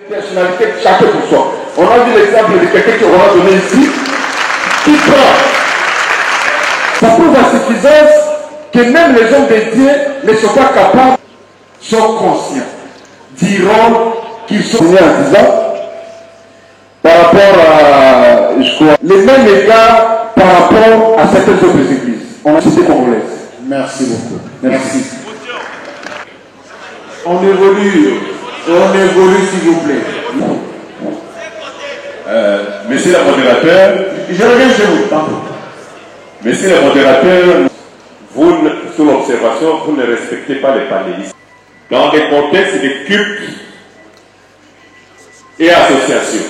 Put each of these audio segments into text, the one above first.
Personnalité, chacun pour soi. On a vu l'exemple de quelqu'un qu'on a donné ici, qui prend. Ça prouve à suffisance que même les hommes de Dieu ne sont pas capables, sont conscients, diront qu'ils sont en disant, par rapport à, je crois, les mêmes égards par rapport à certaines autres églises. On a cité congolaises. Merci beaucoup. Merci. On évolue, s'il vous plaît. Monsieur le modérateur, Je reviens chez vous. monsieur le modérateur, vous, sous l'observation, vous ne respectez pas les panélistes. Dans des contextes de culte et association.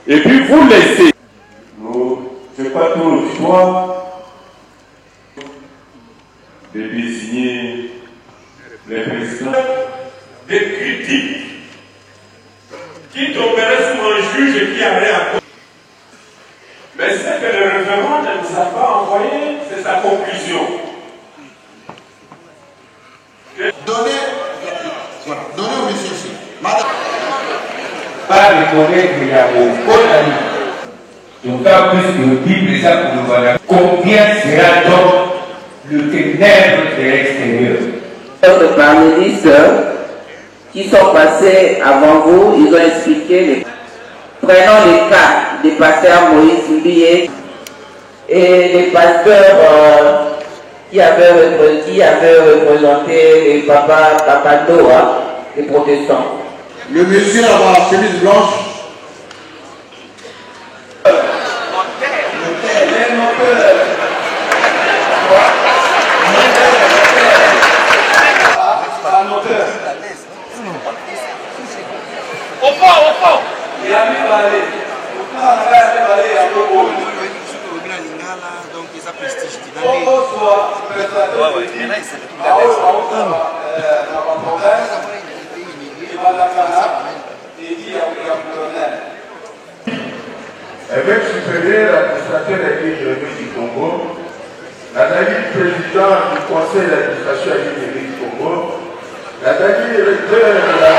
Et puis vous laissez. Je n'ai pas trop le choix de désigner les présidents des critiques qui tomberaient sur un juge et qui allaient à cause. Mais ce que le référent ne nous a pas envoyé, c'est sa conclusion. Donnez au monsieur ici. Madame. Pas reconnaître il y a au ami. D'autant plus que dit président Koulouvala, combien sera donc le ténèbre de l'extérieur? Les panélistes qui sont passés avant vous, ils ont expliqué les... Prenons les cas des pasteurs Moïse Mbié et les pasteurs qui avaient représenté les Papa Noah, les protestants. Le monsieur là-bas, chemise blanche. Au fond. Il a mis balai. Donc, ils ont prestige. Évêque supérieur administrateur de l'Église du Congo, Nathalie président du conseil d'administration de l'Église du Congo, Nathalie recteur de la...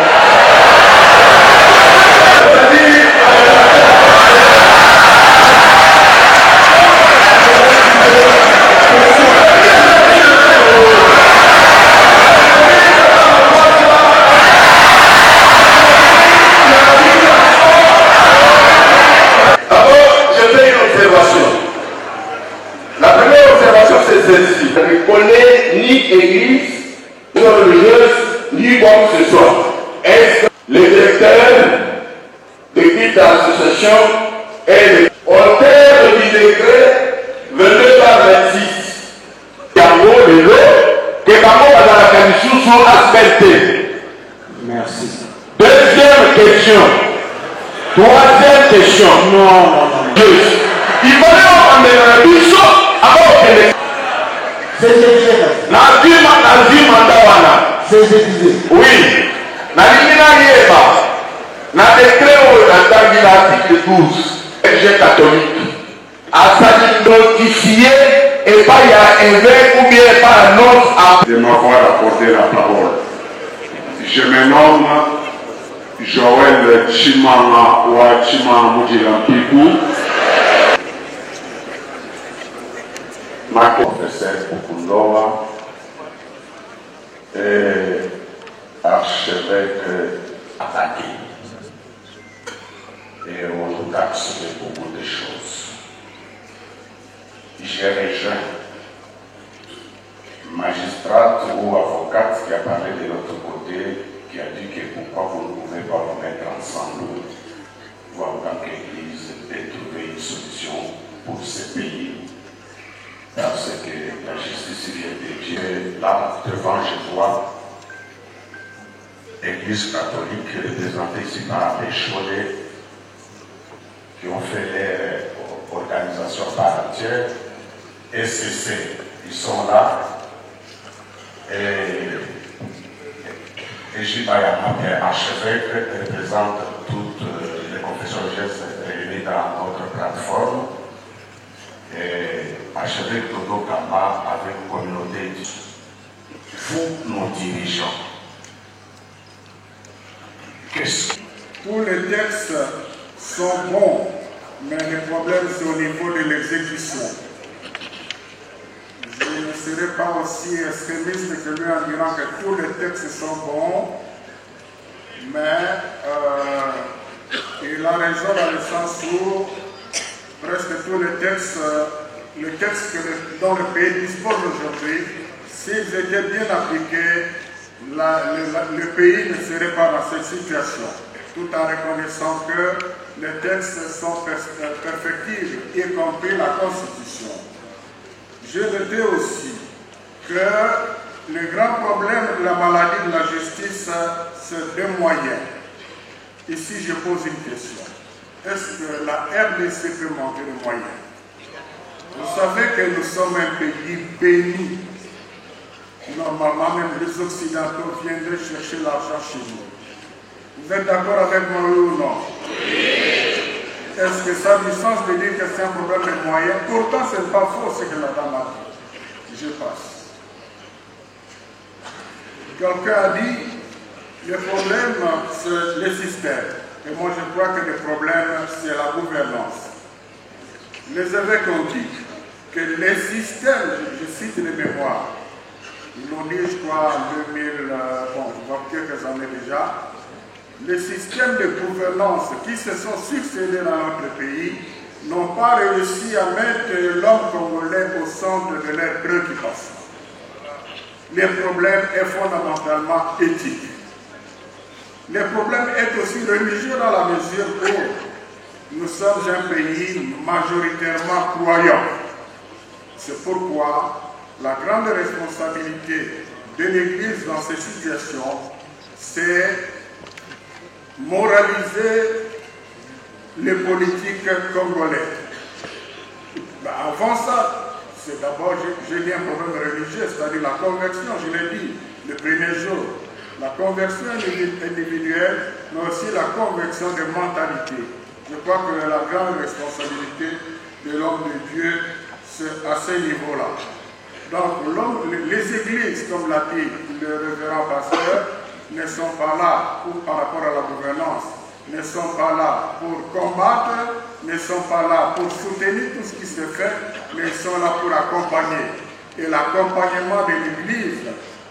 Je ne connais ni église, ni religieuse, ni quoi que ce soit. Est-ce que les directeurs de toute association et les auteurs du décret 22 par 26 Yango de l'eau que Bango va dans la commission sont aspectés. Merci. Deuxième question. Troisième question. Non. Deux. Il fallait emmener un biseau avant que les... C'est oui, na limina yeba, na décret ou na tangi l'article 12, Église catholique, a s'est notifié et pas il y a évêque ou bien pas un autre de m'avoir apporté la parole. Je me nomme Joël Chimama ou Chimama Moujilampikou. Ma professeur Pukundoa et archevêque attaqué. Et on nous taxe de beaucoup de choses. J'ai rejoint magistrate ou avocate qui a parlé de l'autre côté, qui a dit que pourquoi vous ne pouvez pas vous mettre ensemble, vous en tant qu'Église, et trouver une solution pour ce pays. Parce que la justice vient de Dieu. Là, devant, je vois l'Église catholique représentée ici par les Cholets qui ont fait leur organisation par entière. SCC, ils sont là. Et Jibayama, qui est archevêque, représente toutes les confessions religieuses réunies dans notre plateforme. Et archevêque Dodo Kamba avec une communauté. Vous, nos dirigeants, Tous les textes sont bons, mais le problème c'est au niveau de l'exécution. Je ne serai pas aussi extrémiste que lui en disant que tous les textes sont bons, mais il a raison dans le sens où presque tous les textes dont le pays dispose aujourd'hui, s'ils étaient bien appliqués, le pays ne serait pas dans cette situation, tout en reconnaissant que les textes sont perfectibles, y compris la Constitution. Je notais aussi que le grand problème de la maladie de la justice, c'est deux moyens. Ici, je pose une question. Est-ce que la RDC peut manquer de moyens? Vous savez que nous sommes un pays béni. Normalement, même les Occidentaux viendraient chercher l'argent chez nous. Vous êtes d'accord avec moi ou non? Est-ce que ça a du sens de dire que c'est un problème de moyens? Pourtant, ce n'est pas faux ce que la dame a dit. Je passe. Quelqu'un a dit, le problème, c'est le système. Et moi, je crois que le problème, c'est la gouvernance. Les évêques ont dit que les systèmes, je cite les mémoires, ils l'ont dit, je crois, en 2000, quelques années déjà, les systèmes de gouvernance qui se sont succédés dans notre pays n'ont pas réussi à mettre l'homme congolais au centre de leurs préoccupations. Le problème est fondamentalement éthique. Le problème est aussi religieux dans la mesure où nous sommes un pays majoritairement croyant. C'est pourquoi la grande responsabilité de l'Église dans ces situations, c'est moraliser les politiques congolais. Avant ça, c'est d'abord, j'ai dit un problème religieux, c'est-à-dire la conversion, je l'ai dit le premier jour. La conversion individuelle, mais aussi la conversion de mentalité. Je crois que la grande responsabilité de l'homme de Dieu, c'est à ce niveau-là. Donc, les églises, comme l'a dit le révérend pasteur, ne sont pas là par rapport à la gouvernance, ne sont pas là pour combattre, ne sont pas là pour soutenir tout ce qui se fait, mais ils sont là pour accompagner. Et l'accompagnement de l'Église,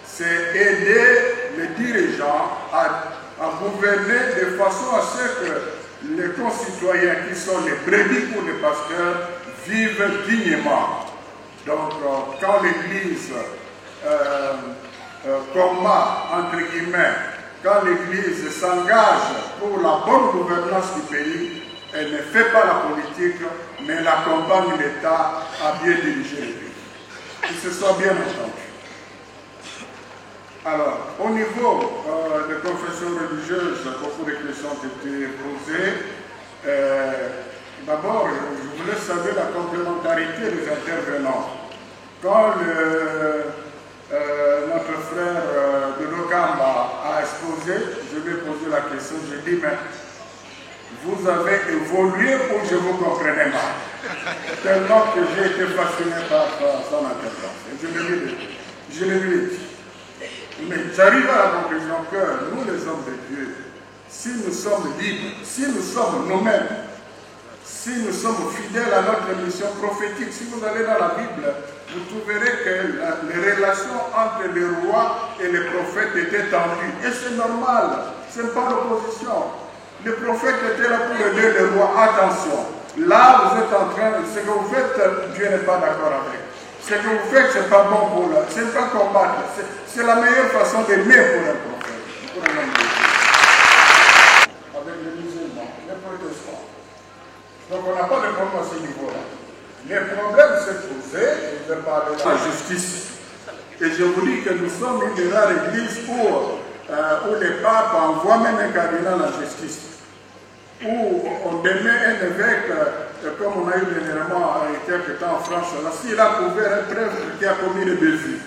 c'est aider les dirigeants à gouverner de façon à ce que les concitoyens qui sont les brebis pour les pasteurs vivent dignement. Donc, quand l'Église combat, entre guillemets, quand l'Église s'engage pour la bonne gouvernance du pays, elle ne fait pas la politique, mais elle accompagne l'État à bien diriger le pays. Que ce soit bien entendu. Alors, au niveau des confessions religieuses, beaucoup de questions ont été posées. D'abord, je voulais savoir la complémentarité des intervenants. Quand notre frère de Logamba a exposé, je lui ai posé la question, j'ai dit, mais vous avez évolué pour que je vous comprenne mal. Tellement que j'ai été fasciné par son intervention. Je l'ai dit. Mais j'arrive à la conclusion que nous, les hommes de Dieu, si nous sommes libres, si nous sommes nous-mêmes, si nous sommes fidèles à notre mission prophétique, si vous allez dans la Bible, vous trouverez que les relations entre les rois et les prophètes étaient tendues. Et c'est normal, ce n'est pas l'opposition. Les prophètes étaient là pour aider les rois. Attention, là vous êtes en train de... Ce que vous faites, Dieu n'est pas d'accord avec. Ce que vous faites, ce n'est pas bon pour là. Ce n'est pas combattre. C'est la meilleure façon d'aimer pour un prophète. Pour un homme de Dieu. Avec les musulmans, les protestants. Donc on n'a pas de problème à ce niveau-là. Les problèmes se posaient, je vais parler de la justice. Et je vous dis que nous sommes une des rares églises où les papes envoient même un cardinal en justice. Où on démet un évêque, comme on a eu dernièrement il y a quelques temps en France, là, s'il a prouvé un prêtre qui a commis des bévues.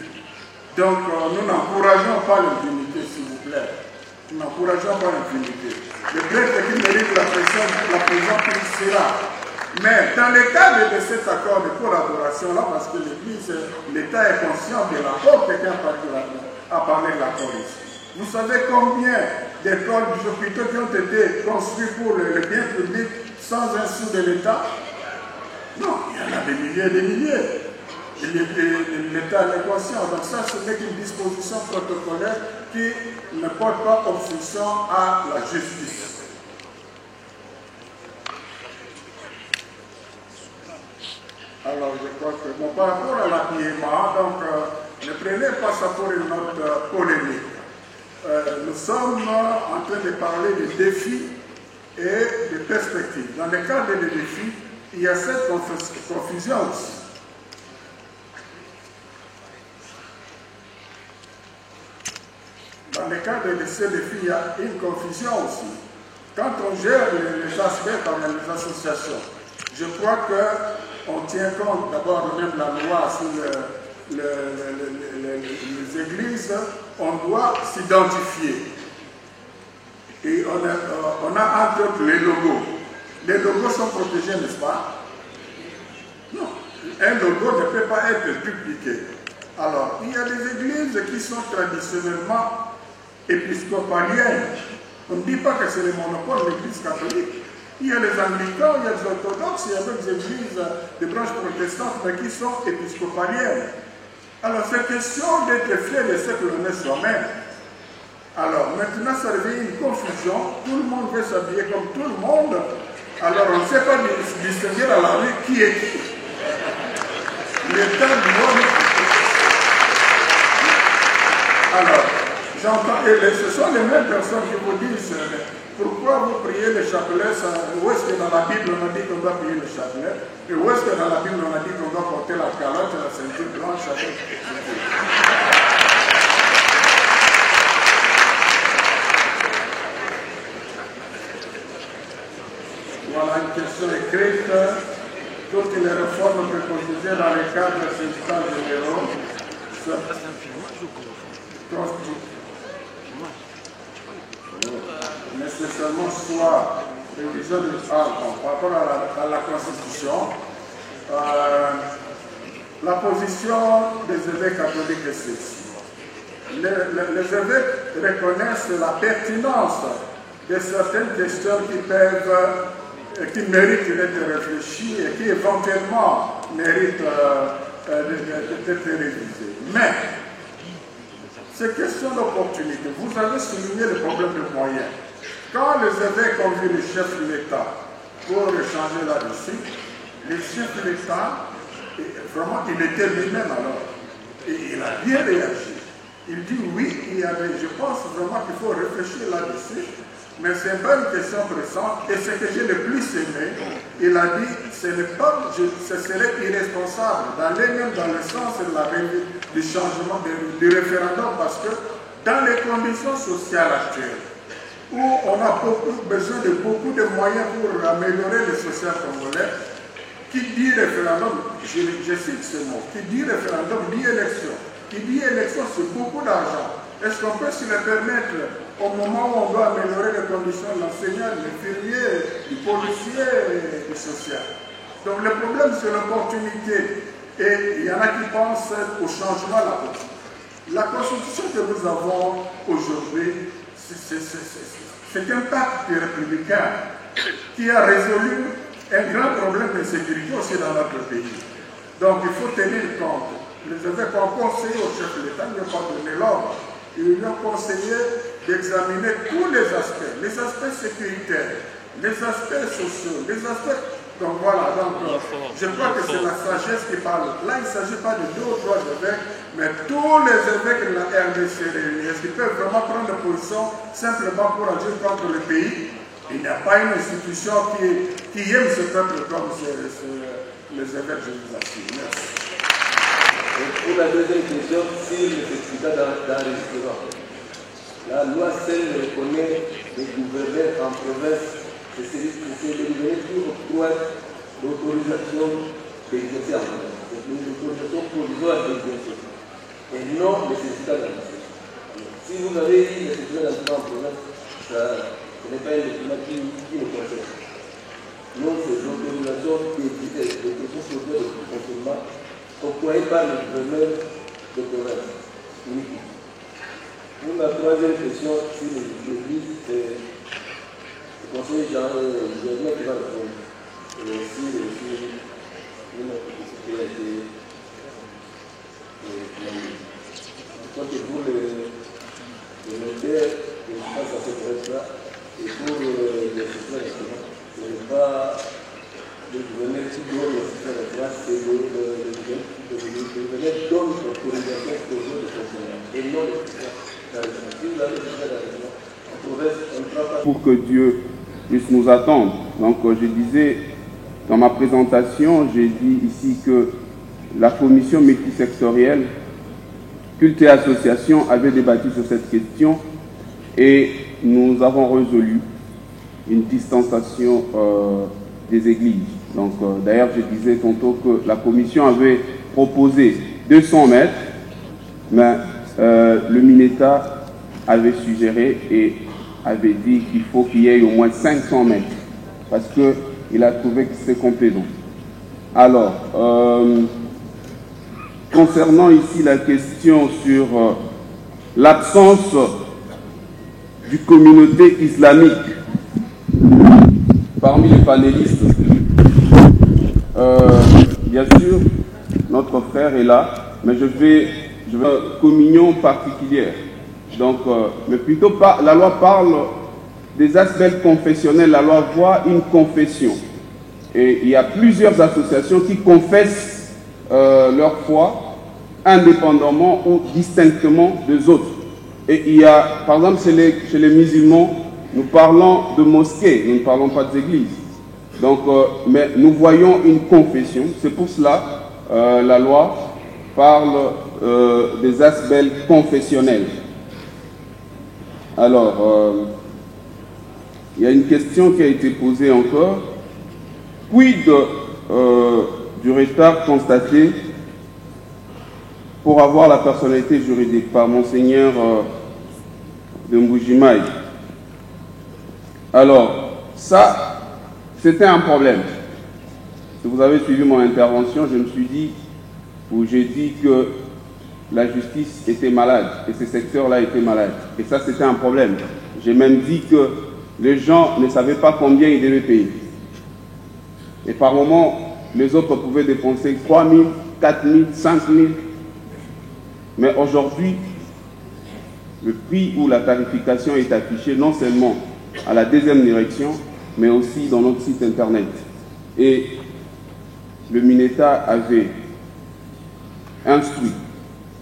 Donc nous n'encourageons pas l'impunité, s'il vous plaît. Nous n'encourageons pas l'impunité. Le prêtre qui mérite la prison qu'il sera. Mais dans le cadre de cet accord de collaboration-là, parce que l'Église, l'État est conscient de l'accord, quelqu'un a parlé de l'accord ici. Vous savez combien d'écoles, des hôpitaux qui ont été construits pour le bien public sans un sou de l'État? Non, il y en a des milliers et des milliers. L'État est conscient. Donc ça, ce n'est qu'une disposition protocolaire qui ne porte pas obstruction à la justice. Alors, je crois que, bon, par rapport à l'habillement, donc, ne prenez pas ça pour une note polémique. Nous sommes en train de parler des défis et des perspectives. Dans le cadre des défis, il y a cette confusion aussi. Dans le cadre de ces défis, il y a une confusion aussi. Quand on gère les aspects comme les associations, je crois qu'on tient compte d'abord même de la loi sur les églises, on doit s'identifier. Et on a entre autres les logos. Les logos sont protégés, n'est-ce pas? Non. Un logo ne peut pas être dupliqué. Alors, il y a des églises qui sont traditionnellement épiscopaliennes. On ne dit pas que c'est le monopole de l'Église catholique. Il y a les anglicans, il y a les orthodoxes, il y a d'autres églises des branches protestantes, mais qui sont épiscopaliennes. Alors, c'est question d'être fier de ce que l'on est soi-même. Alors, maintenant, ça devient une confusion. Tout le monde veut s'habiller comme tout le monde. Alors, on ne sait pas distinguer à la rue qui est qui. L'État doit... Alors, j'entends, et ce sont les mêmes personnes qui vous disent pourquoi vous priez le chapelet, où est-ce que dans la Bible on a dit qu'on doit prier le chapelet, et où est-ce que dans la Bible on a dit qu'on doit porter la calotte et la ceinture blanche avec... Voilà une question écrite. Toutes les réformes préconisées dans les cadres syndicaux généraux nécessairement soit révision par rapport à la Constitution. La position des évêques catholiques est celle-ci. Les évêques reconnaissent la pertinence de certaines questions qui méritent d'être réfléchies et qui éventuellement méritent d'être révisées. Mais, ces questions d'opportunité, vous avez souligné le problème de moyens. Quand les évêques ont vu le chef de l'État pour échanger là-dessus, le chef de l'État, vraiment, il était lui-même alors. Et il a bien réagi. Il dit oui, je pense vraiment qu'il faut réfléchir là-dessus. Mais ce n'est pas une question pressante. Et ce que j'ai le plus aimé, il a dit, ce serait irresponsable d'aller même dans le sens du changement du référendum, parce que dans les conditions sociales actuelles, où on a besoin de beaucoup de moyens pour améliorer le social congolais, qui dit référendum, je cite ce mot, qui dit référendum dit élection. Qui dit élection, c'est beaucoup d'argent. Est-ce qu'on peut se le permettre au moment où on doit améliorer les conditions de l'enseignant, de l'infirmier, du policier et du social? Donc le problème, c'est l'opportunité. Et il y en a qui pensent au changement de la Constitution. La Constitution que nous avons aujourd'hui, c'est un pacte républicain qui a résolu un grand problème de sécurité aussi dans notre pays. Donc il faut tenir compte. Les évêques ont conseillé au chef de l'État, ils n'ont pas donné l'ordre. Ils lui ont conseillé d'examiner tous les aspects sécuritaires, les aspects sociaux, les aspects... Donc voilà, je crois que c'est la sagesse qui parle. Là, il ne s'agit pas de 2 ou 3 évêques, mais tous les évêques de la RDC réunis. Est-ce qu'ils peuvent vraiment prendre position simplement pour agir contre le pays? Il n'y a pas une institution qui aime ce peuple comme les évêques, je vous assure. Merci. Et pour la deuxième question, si le certificat d'enregistrement, la loi seule reconnaît les gouverneurs en province, c'est délivré pour octroyer l'autorisation d'exercer en province, l'autorisation provisoire d'exercer, et non le certificat d'enregistrement. Si vous avez dit le certificat d'enregistrement en province, ce n'est pas un document qui nous concerne. Non, c'est l'autorisation d'exercer, l'autorisation provisoire de fonctionnement octroyé par le gouverneur de province uniquement. Pour la troisième question, sur l'église, c'est le conseiller Jean Germain qui va répondre. Et aussi, une autre question qui a été je crois que pour le notaire, je pense à cette presse-là, et pour le système national, ce n'est pas le gouverneur qui donne le système national, c'est le gouverneur donne l'autorisation aux autres fonctionnaires, et non le système national. Si vous avez le système national, en province, on ne fera pas. Pour que Dieu puisse nous attendre. Donc je disais, dans ma présentation, j'ai dit ici que la commission multisectorielle Culte et Association avait débattu sur cette question et nous avons résolu une distanciation des églises. Donc d'ailleurs, je disais tantôt que la commission avait proposé 200 mètres, mais le Mineta avait suggéré et avait dit qu'il faut qu'il y ait au moins 500 mètres parce qu'il a trouvé que c'était complément. Alors, concernant ici la question sur l'absence du communauté islamique parmi les panélistes, bien sûr, notre frère est là, mais je vais communion particulière. Donc, mais plutôt pas, la loi parle des aspects confessionnels, la loi voit une confession. Et il y a plusieurs associations qui confessent leur foi indépendamment ou distinctement des autres. Et il y a, par exemple, chez les musulmans, nous parlons de mosquées, nous ne parlons pas d'église. Donc, mais nous voyons une confession. C'est pour cela la loi parle des aspects confessionnels. Alors, il y a une question qui a été posée encore. Quid du retard constaté pour avoir la personnalité juridique par Monseigneur de Mbujimaï? Alors, ça, c'était un problème. Si vous avez suivi mon intervention, je me suis dit, où j'ai dit que la justice était malade et ce secteur-là était malade. Et ça, c'était un problème. J'ai même dit que les gens ne savaient pas combien ils devaient payer. Et par moment, les autres pouvaient dépenser 3 000, 4 000, 5 000. Mais aujourd'hui, le prix ou la tarification est affichée non seulement à la deuxième direction, mais aussi dans notre site internet. Et le Mineta avait instruit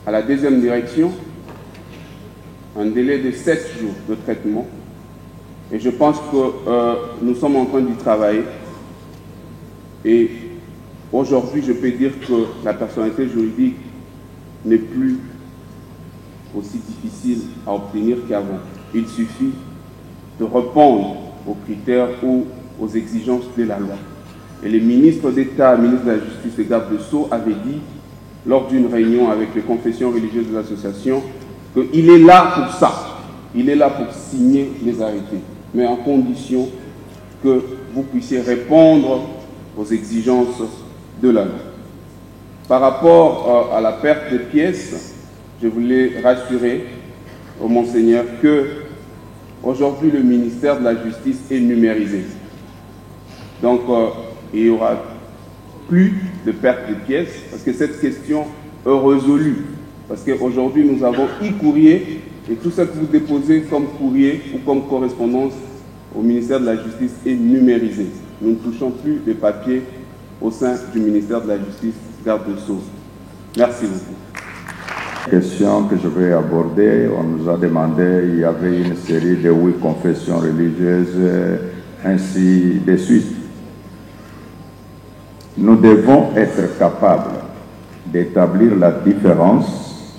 à la deuxième direction un délai de 7 jours de traitement. Et je pense que nous sommes en train d'y travailler. Et aujourd'hui, je peux dire que la personnalité juridique n'est plus aussi difficile à obtenir qu'avant. Il suffit de répondre aux critères ou aux exigences de la loi. Et le ministre d'État, ministre de la Justice et garde de Sceaux avait dit, lors d'une réunion avec les confessions religieuses des associations, qu'il est là pour ça. Il est là pour signer les arrêtés, mais en condition que vous puissiez répondre aux exigences de la loi. Par rapport à la perte des pièces, je voulais rassurer au Monseigneur que aujourd'hui le ministère de la Justice est numérisé. Donc il n'y aura plus de perte de pièces parce que cette question est résolue. Parce qu'aujourd'hui nous avons e-courrier et tout ce que vous déposez comme courrier ou comme correspondance au ministère de la Justice est numérisé. Nous ne touchons plus les papiers au sein du ministère de la Justice, garde de Sceaux. Merci beaucoup. Question que je vais aborder, on nous a demandé, il y avait une série de 8 confessions religieuses, ainsi de suite. Nous devons être capables d'établir la différence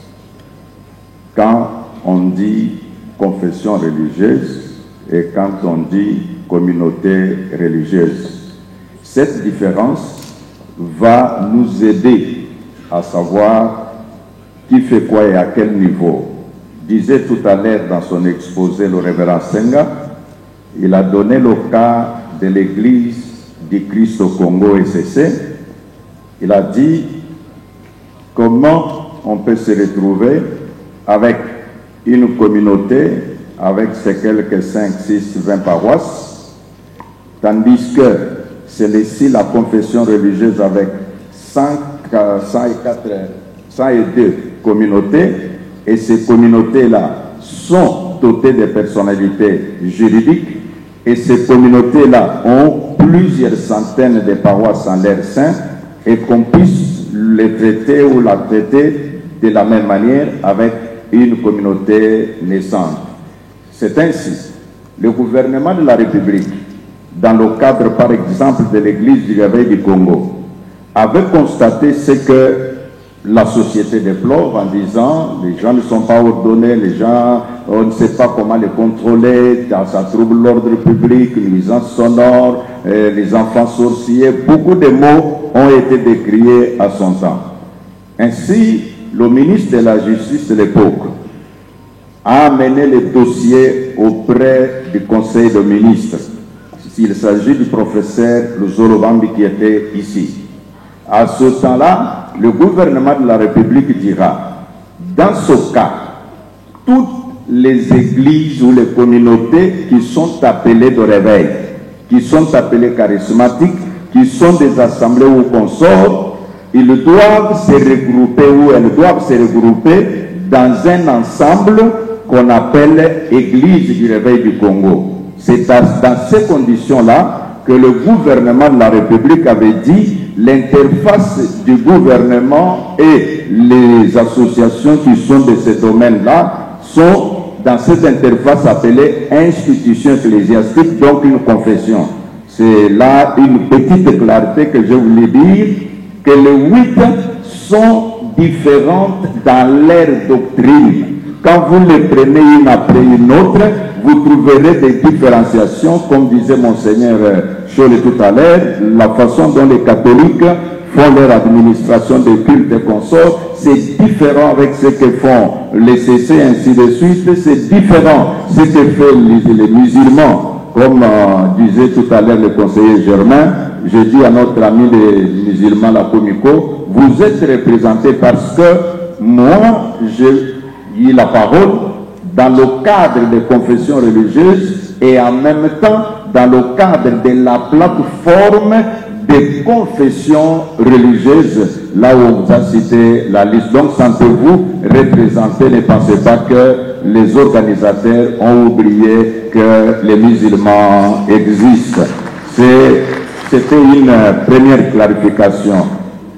quand on dit confession religieuse et quand on dit communauté religieuse. Cette différence va nous aider à savoir qui fait quoi et à quel niveau. Disait tout à l'heure dans son exposé le révérend Senga, il a donné le cas de l'église du Christ au Congo SCC. Il a dit comment on peut se retrouver avec une communauté avec ses quelques 5, 6, 20 paroisses, tandis que c'est ici la confession religieuse avec 102 communautés, et ces communautés-là sont dotées de personnalités juridiques, et ces communautés-là ont plusieurs centaines de paroisses en leur sein, et qu'on puisse les traiter ou la traiter de la même manière avec une communauté naissante. C'est ainsi, le gouvernement de la République, dans le cadre par exemple de l'Église du Réveil du Congo, avait constaté ce que la société déplore en disant les gens ne sont pas ordonnés, les gens, on ne sait pas comment les contrôler, ça trouble l'ordre public, nuisances sonores, les enfants sorciers, beaucoup de mots ont été décriés à son temps. Ainsi, le ministre de la Justice de l'époque a amené le dossier auprès du Conseil des ministres. Il s'agit du professeur Luzolo-Bambi qui était ici. À ce temps-là, le gouvernement de la République dira, dans ce cas, toutes les églises ou les communautés qui sont appelées de réveil, qui sont appelées charismatiques, qui sont des assemblées ou consorts, ils doivent se regrouper ou elles doivent se regrouper dans un ensemble qu'on appelle Église du Réveil du Congo. C'est dans ces conditions-là que le gouvernement de la République avait dit l'interface du gouvernement et les associations qui sont de ce domaine-là sont dans cette interface appelée institution ecclésiastique, donc une confession. C'est là une petite clarté que je voulais dire, que les 8 sont différentes dans leur doctrine. Quand vous les prenez une après une autre, vous trouverez des différenciations, comme disait Monseigneur Cholet tout à l'heure, la façon dont les catholiques font leur administration des cultes et consorts, c'est différent avec ce que font les CC, ainsi de suite, c'est différent ce que font les musulmans, comme disait tout à l'heure le conseiller Germain. Je dis à notre ami les musulmans, la Comico, vous êtes représentés parce que moi, j'ai eu la parole dans le cadre des confessions religieuses et en même temps dans le cadre de la plateforme des confessions religieuses, là où on vous a cité la liste. Donc, sentez-vous représentés, ne pensez pas que les organisateurs ont oublié que les musulmans existent. C'était une première clarification.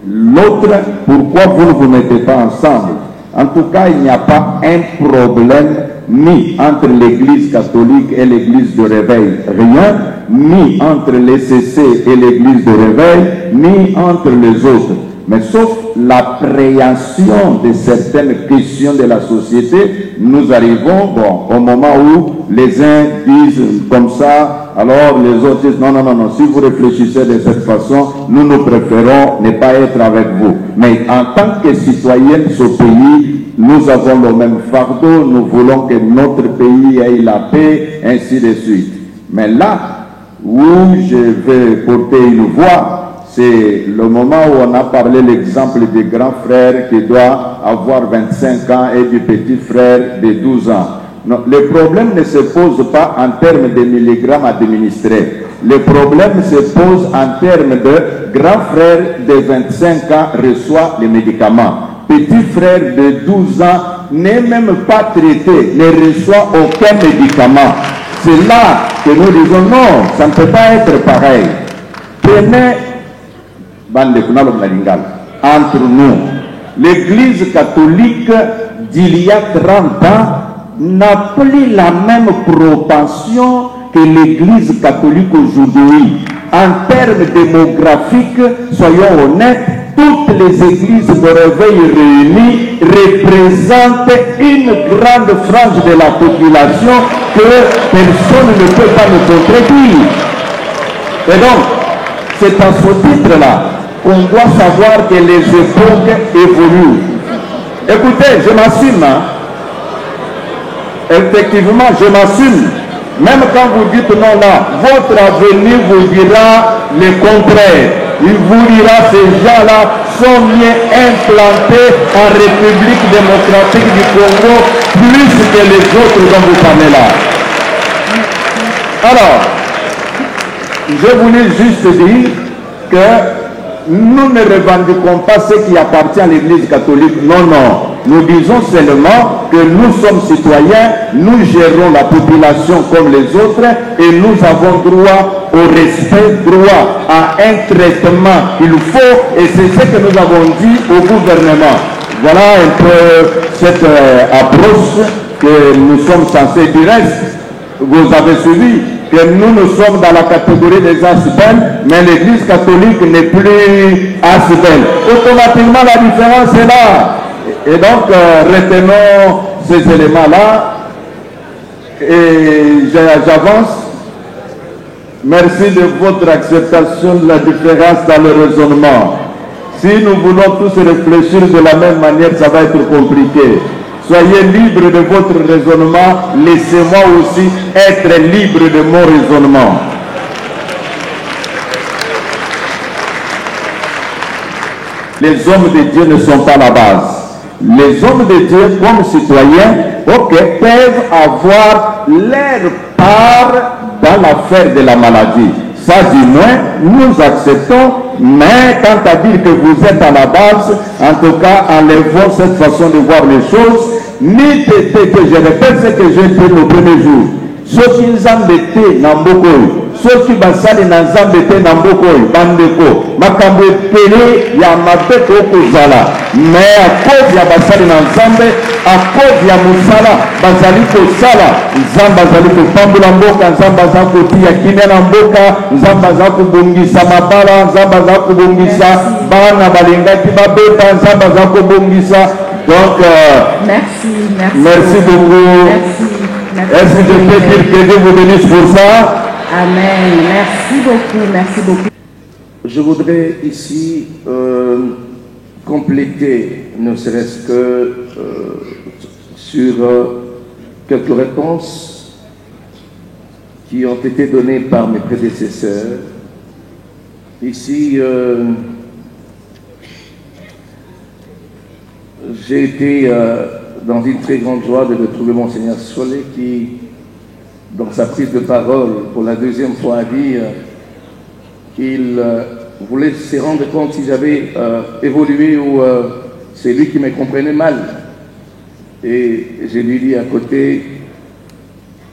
L'autre, pourquoi vous ne vous mettez pas ensemble? En tout cas, il n'y a pas un problème ni entre l'Église catholique et l'Église de réveil, rien, ni entre les CC et l'Église de réveil, ni entre les autres. Mais sauf l'appréhension de certaines questions de la société, nous arrivons au moment où les uns disent comme ça, alors les autres disent non, si vous réfléchissez de cette façon, nous préférons ne pas être avec vous. Mais en tant que citoyens de ce pays, nous avons le même fardeau, nous voulons que notre pays ait la paix, ainsi de suite. Mais là où je vais porter une voix, c'est le moment où on a parlé l'exemple du grand frère qui doit avoir 25 ans et du petit frère de 12 ans. Non, le problème ne se pose pas en termes de milligrammes administrés. Le problème se pose en termes de grand frère de 25 ans reçoit les médicaments. Petit frère de 12 ans n'est même pas traité, ne reçoit aucun médicament. C'est là que nous disons non, ça ne peut pas être pareil. Prenez entre nous, l'Église catholique d'il y a 30 ans n'a plus la même propension que l'Église catholique aujourd'hui. En termes démographiques, soyons honnêtes, toutes les églises de réveil réunies représentent une grande frange de la population que personne ne peut pas nous contredire. Et donc, c'est à ce titre-là qu'on doit savoir que les époques évoluent. Écoutez, je m'assume. Effectivement, je m'assume. Même quand vous dites non là, votre avenir vous dira le contraire. il vous dira ces gens-là sont bien implantés en République démocratique du Congo plus que les autres dont vous parlez là. Alors, je voulais juste dire que nous ne revendiquons pas ce qui appartient à l'Église catholique. Non, non. Nous disons seulement que nous sommes citoyens, nous gérons la population comme les autres et nous avons droit au respect, droit à un traitement qu'il faut, et c'est ce que nous avons dit au gouvernement. Voilà un peu cette approche que nous sommes censés dire. Vous avez suivi que nous sommes dans la catégorie des asbènes, mais l'Église catholique n'est plus asbène. Automatiquement, la différence est là. Et donc, retenons ces éléments-là et j'avance. Merci de votre acceptation de la différence dans le raisonnement. Si nous voulons tous réfléchir de la même manière, ça va être compliqué. Soyez libre de votre raisonnement, laissez-moi aussi être libre de mon raisonnement. Les hommes de Dieu ne sont pas la base. Les hommes de Dieu, comme citoyens, peuvent avoir leur part dans l'affaire de la maladie. Ça, du moins, nous acceptons, mais quant à dire que vous êtes à la base, en tout cas, enlevons cette façon de voir les choses. Ni que je répète ce que j'ai dit au premier jour. Ceux qui nous embêtaient dans beaucoup, ceux qui basali nous embêtaient dans beaucoup, bandeko, makambo pele ya mabeko kozala. Mais à cause ya basali na nzambe, à cause ya musala, bazali kozala, nzamba bazali kopambula mboka, nzamba bazali kotia kimia na mboka, nzamba bazali kobongisa mabala, nzamba bazali kobongisa bana balengaki babeta, nzamba bazali kobongisa. Donc, merci beaucoup. Est-ce que je peux dire que Dieu vous bénisse pour ça? Amen. Merci beaucoup. Merci beaucoup. Je voudrais ici compléter, ne serait-ce que sur quelques réponses qui ont été données par mes prédécesseurs. Ici, j'ai été dans une très grande joie de retrouver Monseigneur Solé qui, dans sa prise de parole pour la deuxième fois, a dit qu'il voulait se rendre compte si j'avais évolué ou c'est lui qui me comprenait mal. Et je lui dis à côté,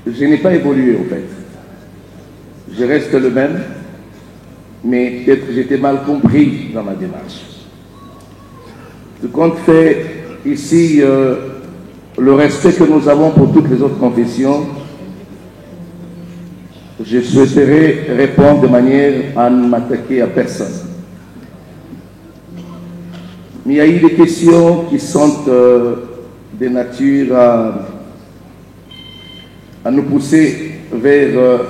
je n'ai pas évolué en fait. Je reste le même, mais peut-être que j'étais mal compris dans ma démarche. Ce qu'on fait ici, le respect que nous avons pour toutes les autres confessions, je souhaiterais répondre de manière à ne m'attaquer à personne. Mais il y a eu des questions qui sont de nature à nous pousser vers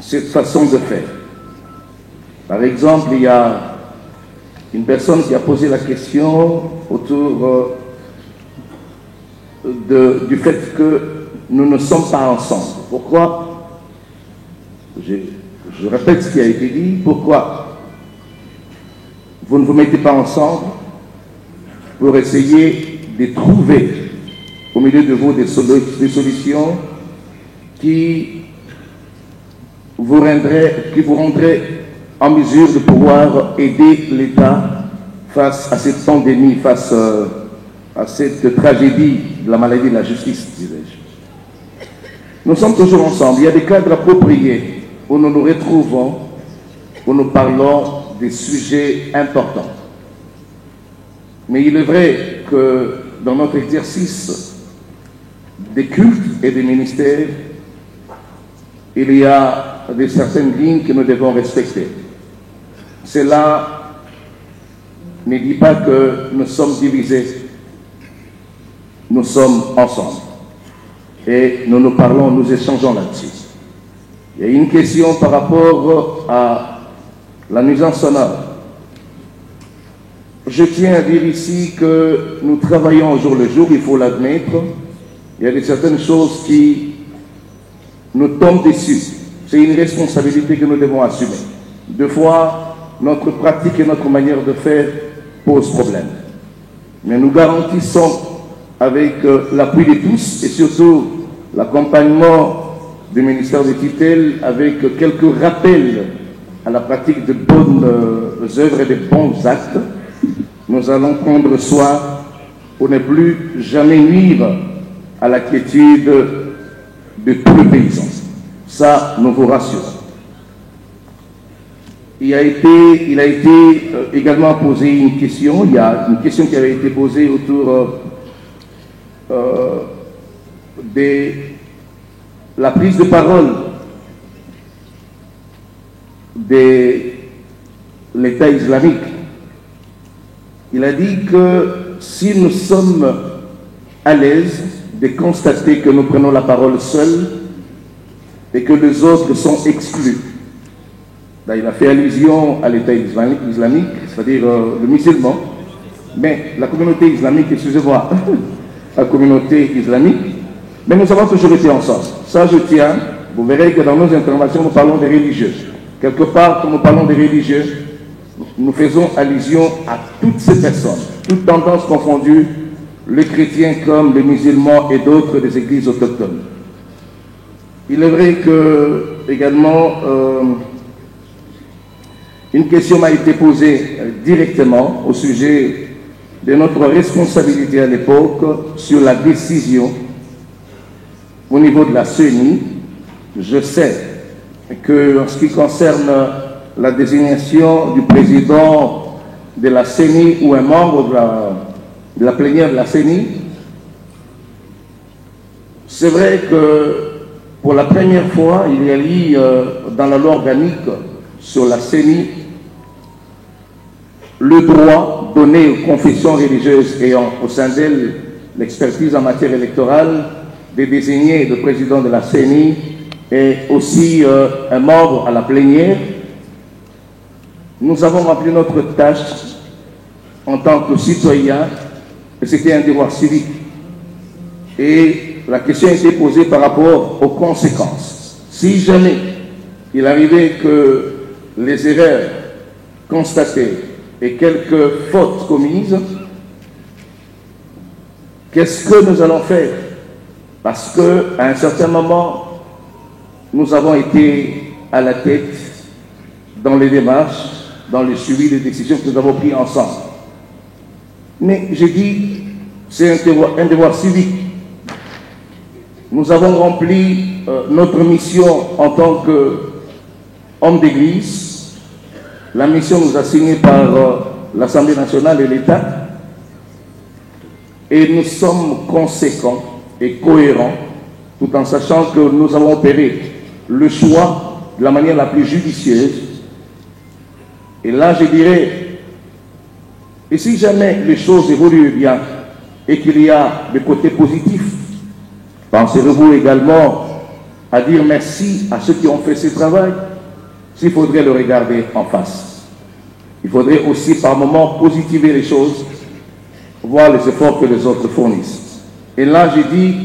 cette façon de faire. Par exemple, il y a une personne qui a posé la question autour du fait que nous ne sommes pas ensemble. Pourquoi? Je répète ce qui a été dit. Pourquoi vous ne vous mettez pas ensemble pour essayer de trouver au milieu de vous des solutions qui vous rendraient en mesure de pouvoir aider l'État face à cette pandémie, face à cette tragédie de la maladie de la justice, dirais-je. Nous sommes toujours ensemble. Il y a des cadres appropriés où nous nous retrouvons, où nous parlons des sujets importants. Mais il est vrai que dans notre exercice des cultes et des ministères, il y a certaines lignes que nous devons respecter. Cela ne dit pas que nous sommes divisés. Nous sommes ensemble. Et nous nous parlons, nous échangeons là-dessus. Il y a une question par rapport à la nuisance sonore. Je tiens à dire ici que nous travaillons au jour le jour, il faut l'admettre. Il y a certaines choses qui nous tombent dessus. C'est une responsabilité que nous devons assumer. Deux fois, notre pratique et notre manière de faire pose problème. Mais nous garantissons, avec l'appui de tous et surtout l'accompagnement du ministère de tutelle, avec quelques rappels à la pratique de bonnes œuvres et de bons actes, nous allons prendre soin pour ne plus jamais nuire à la quiétude de tous les paysans. Ça, nous vous rassurons. Il a été également posé une question. Il y a une question qui avait été posée autour de la prise de parole de l'État islamique. Il a dit que si nous sommes à l'aise de constater que nous prenons la parole seuls et que les autres sont exclus. Là, il a fait allusion à l'État islamique, c'est-à-dire le musulman, mais la communauté islamique, excusez-moi, la communauté islamique, mais nous avons toujours été ensemble. Ça, je tiens, vous verrez que dans nos interventions, nous parlons des religieux. Quelque part, quand nous parlons des religieux, nous faisons allusion à toutes ces personnes, toutes tendances confondues, les chrétiens comme les musulmans et d'autres des églises autochtones. Il est vrai que, également, une question m'a été posée directement au sujet de notre responsabilité à l'époque sur la décision au niveau de la CENI. Je sais que en ce qui concerne la désignation du président de la CENI ou un membre de la plénière de la CENI, c'est vrai que pour la première fois, il y a eu dans la loi organique sur la CENI le droit donné aux confessions religieuses ayant au sein d'elles l'expertise en matière électorale de désigner le président de la CENI et aussi un membre à la plénière. Nous avons rempli notre tâche en tant que citoyens et c'était un devoir civique. Et la question a été posée par rapport aux conséquences. Si jamais il arrivait que les erreurs constatées et quelques fautes commises, qu'est-ce que nous allons faire? Parce qu'à un certain moment, nous avons été à la tête dans les démarches, dans le suivi des décisions que nous avons prises ensemble. Mais j'ai dit, c'est un devoir civique. Nous avons rempli notre mission en tant qu'homme d'église. La mission nous a signée par l'Assemblée nationale et l'État. Et nous sommes conséquents et cohérents, tout en sachant que nous avons opéré le choix de la manière la plus judicieuse. Et là, je dirais, et si jamais les choses évoluent bien et qu'il y a des côtés positifs, pensez-vous également à dire merci à ceux qui ont fait ce travail? S'il faudrait le regarder en face. Il faudrait aussi par moments positiver les choses, voir les efforts que les autres fournissent. Et là, j'ai dit,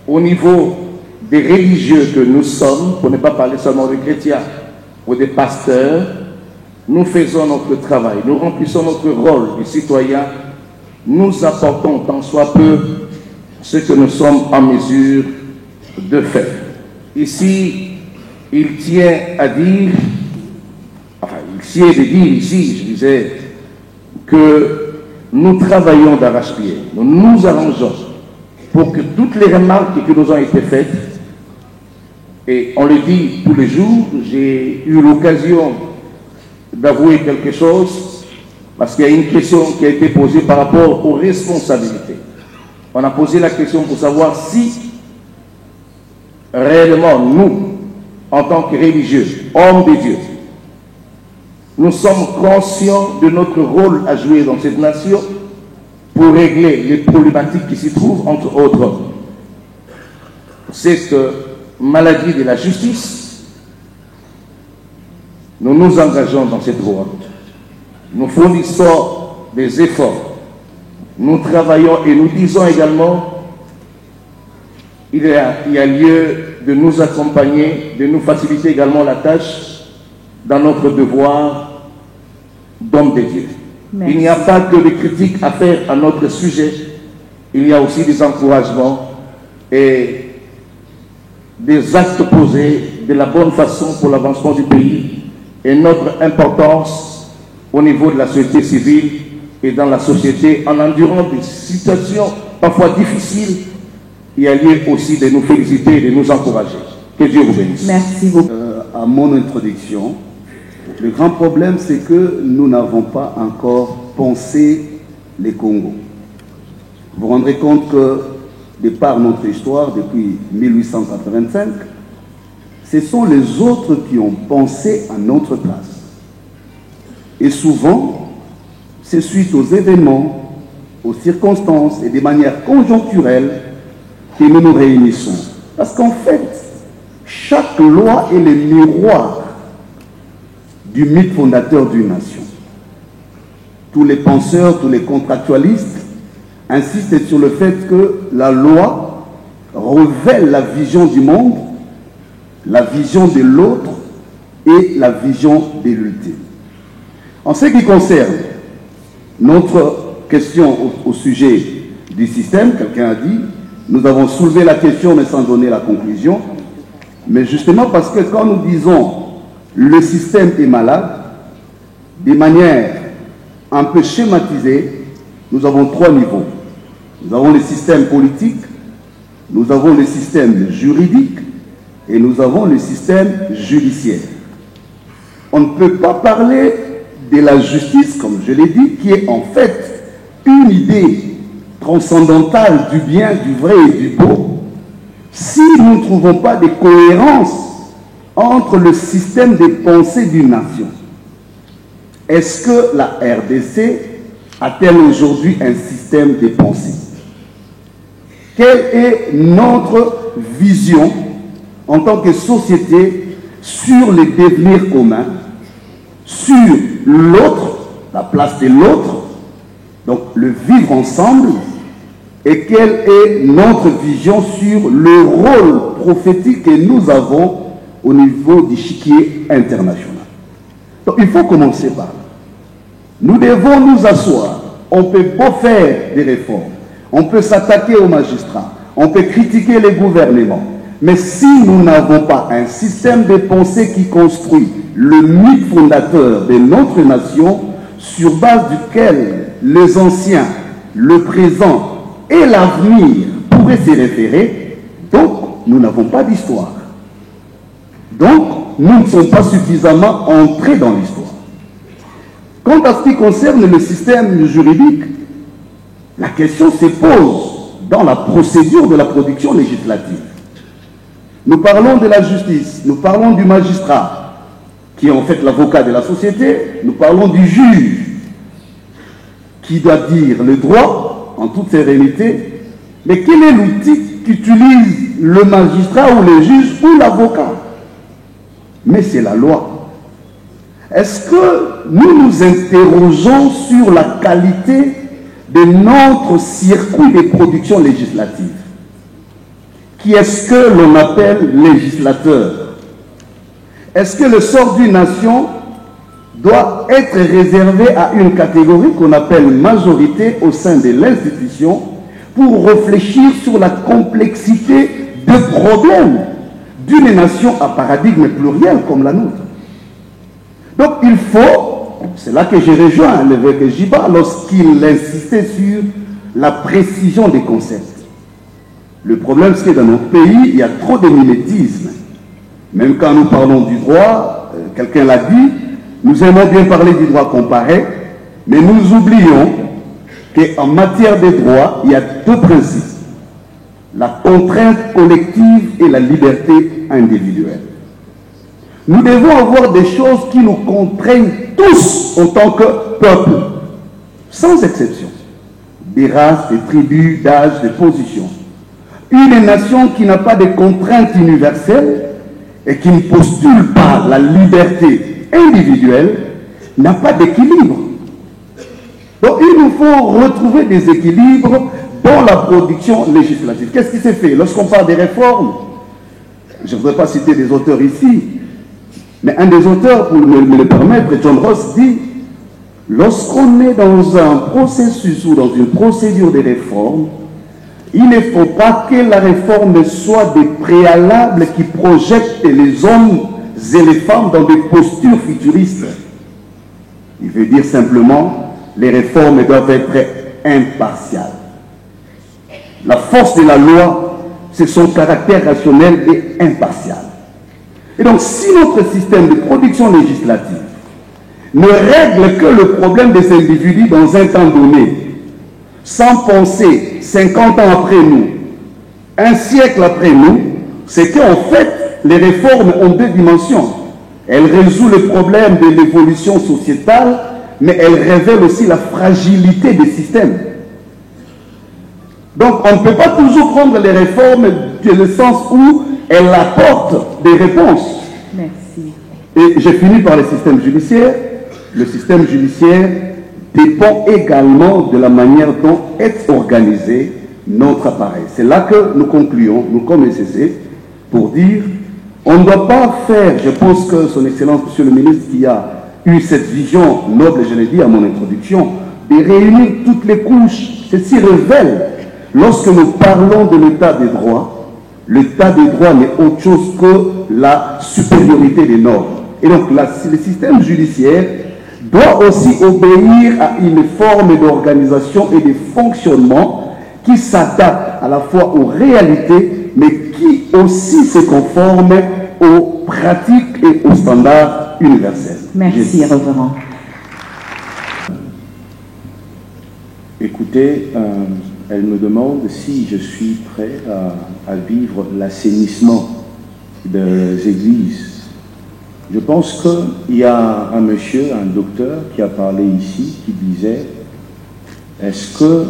au niveau des religieux que nous sommes, pour ne pas parler seulement des chrétiens ou des pasteurs, nous faisons notre travail, nous remplissons notre rôle de citoyen, nous apportons tant soit peu ce que nous sommes en mesure de faire. Ici, il tient à dire, enfin, il tient de dire ici, je disais, que nous travaillons d'arrache-pied, nous nous arrangeons pour que toutes les remarques qui nous ont été faites, et on le dit tous les jours, j'ai eu l'occasion d'avouer quelque chose, parce qu'il y a une question qui a été posée par rapport aux responsabilités. On a posé la question pour savoir si réellement nous, en tant que religieux, hommes de Dieu, nous sommes conscients de notre rôle à jouer dans cette nation pour régler les problématiques qui s'y trouvent, entre autres cette maladie de la justice. Nous nous engageons dans cette voie. Nous fournissons des efforts. Nous travaillons et nous disons également il y a lieu de nous accompagner, de nous faciliter également la tâche dans notre devoir d'hommes de Dieu. Merci. Il n'y a pas que des critiques à faire à notre sujet, il y a aussi des encouragements et des actes posés de la bonne façon pour l'avancement du pays et notre importance au niveau de la société civile et dans la société en endurant des situations parfois difficiles. Il y a lieu aussi de nous féliciter et de nous encourager. Que Dieu vous bénisse. Merci beaucoup. À mon introduction, le grand problème, c'est que nous n'avons pas encore pensé les Congos. Vous vous rendrez compte que, de par notre histoire, depuis 1885, ce sont les autres qui ont pensé à notre place. Et souvent, c'est suite aux événements, aux circonstances et de manière conjoncturelle que nous nous réunissons. Parce qu'en fait, chaque loi est le miroir du mythe fondateur d'une nation. Tous les penseurs, tous les contractualistes insistent sur le fait que la loi révèle la vision du monde, la vision de l'autre et la vision de l'unité. En ce qui concerne notre question au sujet du système, quelqu'un a dit, nous avons soulevé la question mais sans donner la conclusion, mais justement parce que quand nous disons le système est malade, de manière un peu schématisée, nous avons trois niveaux. Nous avons le système politique, nous avons le système juridique et nous avons le système judiciaire. On ne peut pas parler de la justice, comme je l'ai dit, qui est en fait une idée transcendantale du bien, du vrai et du beau, si nous ne trouvons pas de cohérence entre le système de pensée d'une nation. Est-ce que la RDC a-t-elle aujourd'hui un système de pensée? Quelle est notre vision en tant que société sur les devenirs communs, sur l'autre, la place de l'autre, donc le vivre ensemble, et quelle est notre vision sur le rôle prophétique que nous avons au niveau du chiquier international. Donc il faut commencer par là. Nous devons nous asseoir. On peut pas faire des réformes. On peut s'attaquer aux magistrats. On peut critiquer les gouvernements. Mais si nous n'avons pas un système de pensée qui construit le mythe fondateur de notre nation, sur base duquel les anciens, le présent et l'avenir pourraient s'y référer, donc nous n'avons pas d'histoire. Donc, nous ne sommes pas suffisamment entrés dans l'histoire. Quant à ce qui concerne le système juridique, la question se pose dans la procédure de la production législative. Nous parlons de la justice, nous parlons du magistrat, qui est en fait l'avocat de la société, nous parlons du juge, qui doit dire le droit en toute sérénité, mais quel est l'outil qu'utilise le magistrat ou le juge ou l'avocat? Mais c'est la loi. Est-ce que nous nous interrogeons sur la qualité de notre circuit de production législative? Qui est-ce que l'on appelle législateur? Est-ce que le sort d'une nation doit être réservé à une catégorie qu'on appelle majorité au sein de l'institution pour réfléchir sur la complexité de problèmes d'une nation à paradigme pluriel comme la nôtre? Donc il faut, c'est là que j'ai rejoint l'évêque Jiba lorsqu'il insistait sur la précision des concepts. Le problème, c'est que dans notre pays, il y a trop de mimétisme. Même quand nous parlons du droit, quelqu'un l'a dit, nous aimons bien parler du droit comparé, mais nous oublions qu'en matière de droit, il y a deux principes. La contrainte collective et la liberté individuelle. Nous devons avoir des choses qui nous contraignent tous en tant que peuple, sans exception. Des races, des tribus, d'âge, des positions. Une nation qui n'a pas de contraintes universelles et qui ne postule pas la liberté individuelle n'a pas d'équilibre. Donc il nous faut retrouver des équilibres dans la production législative. Qu'est-ce qui s'est fait? Lorsqu'on parle des réformes, je ne voudrais pas citer des auteurs ici, mais un des auteurs, pour me le permettre, John Ross, dit Lorsqu'on est dans un processus ou dans une procédure de réforme, il ne faut pas que la réforme soit des préalables qui projettent les hommes et les femmes dans des postures futuristes. Il veut dire simplement, les réformes doivent être impartiales. La force de la loi, c'est son caractère rationnel et impartial. Et donc, si notre système de production législative ne règle que le problème des individus dans un temps donné, sans penser 50 ans après nous, un siècle après nous, c'est qu'en fait, les réformes ont deux dimensions. Elles résolvent le problème de l'évolution sociétale, mais elles révèlent aussi la fragilité des systèmes. Donc, on ne peut pas toujours prendre les réformes dans le sens où elles apportent des réponses. Merci. Et j'ai fini par le système judiciaire. Le système judiciaire dépend également de la manière dont est organisé notre appareil. C'est là que nous concluons, nous comme SCC, pour dire on ne doit pas faire, je pense que son Excellence, Monsieur le Ministre, qui a eu cette vision noble, je l'ai dit à mon introduction, de réunir toutes les couches, ceci révèle, lorsque nous parlons de l'état des droits, l'état des droits n'est autre chose que la supériorité des normes. Et donc le système judiciaire doit aussi obéir à une forme d'organisation et de fonctionnement qui s'adapte à la fois aux réalités, mais qui aussi se conforme aux pratiques et aux standards universels. Merci, Révérend. Écoutez, elle me demande si je suis prêt à vivre l'assainissement des églises. Je pense qu'il y a un monsieur, un docteur, qui a parlé ici, qui disait « Est-ce que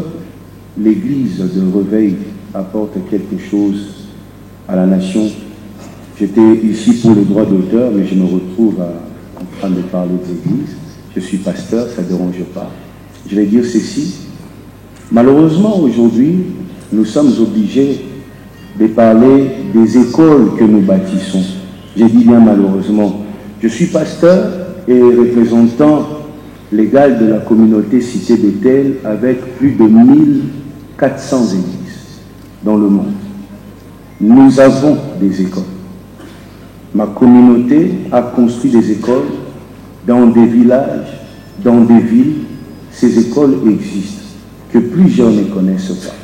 l'église de Reveil apporte quelque chose à la nation ?» J'étais ici pour le droit d'auteur, mais je me retrouve en train de parler d'église. Je suis pasteur, ça ne dérange pas. Je vais dire ceci. Malheureusement, aujourd'hui, nous sommes obligés de parler des écoles que nous bâtissons. J'ai dit bien malheureusement. Je suis pasteur et représentant légal de la communauté Cité Bethel avec plus de 1400 églises dans le monde. Nous avons des écoles. Ma communauté a construit des écoles dans des villages, dans des villes. Ces écoles existent, que plusieurs ne connaissent pas.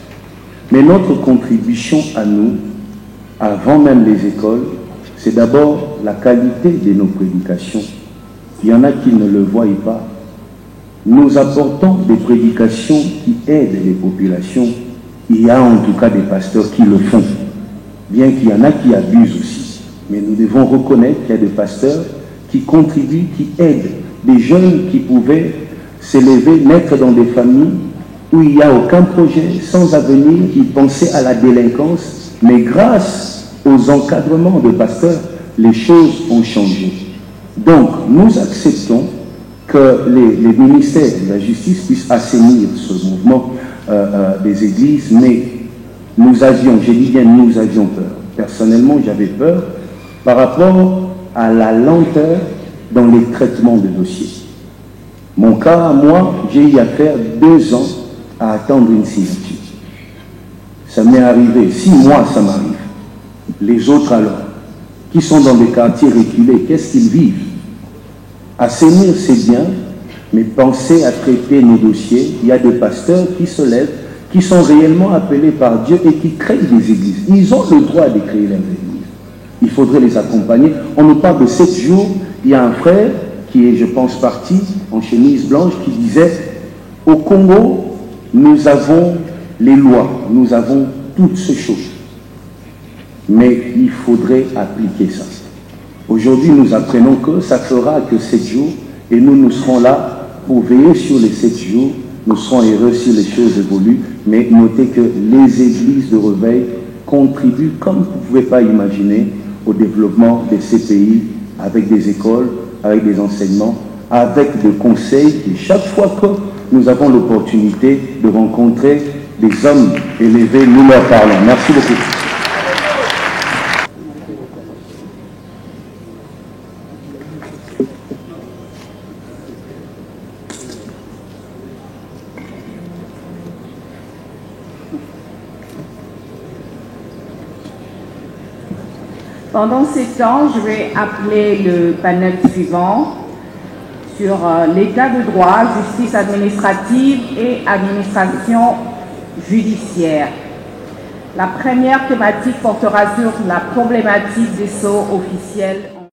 Mais notre contribution à nous, avant même les écoles, c'est d'abord la qualité de nos prédications. Il y en a qui ne le voient pas. Nous apportons des prédications qui aident les populations. Il y a en tout cas des pasteurs qui le font, bien qu'il y en a qui abusent aussi. Mais nous devons reconnaître qu'il y a des pasteurs qui contribuent, qui aident des jeunes qui pouvaient s'élever, naître dans des familles où il n'y a aucun projet, sans avenir, qui pensaient à la délinquance. Mais grâce aux encadrements de pasteurs, les choses ont changé. Donc, nous acceptons que les ministères de la justice puissent assainir ce mouvement des églises, mais nous avions, j'ai dit bien, nous avions peur. Personnellement, j'avais peur par rapport à la lenteur dans les traitements de dossiers. Mon cas, moi, j'ai eu à faire 2 ans à attendre une signature. Ça m'est arrivé, 6 mois ça m'arrive. Les autres alors, qui sont dans des quartiers reculés, qu'est-ce qu'ils vivent? Assainir, c'est bien, mais pensez à traiter nos dossiers. Il y a des pasteurs qui se lèvent, qui sont réellement appelés par Dieu et qui créent des églises. Ils ont le droit de créer leurs églises. Il faudrait les accompagner. On nous parle de 7 jours. Il y a un frère qui est, je pense, parti en chemise blanche, qui disait « Au Congo, nous avons les lois, nous avons toutes ces choses. Mais il faudrait appliquer ça. » Aujourd'hui, nous apprenons que ça fera que 7 jours et nous serons là pour veiller sur les 7 jours. Nous serons heureux si les choses évoluent, mais notez que les églises de Reveil contribuent, comme vous ne pouvez pas imaginer, au développement de ces pays, avec des écoles, avec des enseignements, avec des conseils. Et chaque fois que nous avons l'opportunité de rencontrer des hommes élevés, nous leur parlons. Merci beaucoup. Pendant ces temps, je vais appeler le panel suivant sur l'état de droit, justice administrative et administration judiciaire. La première thématique portera sur la problématique des sceaux officiels.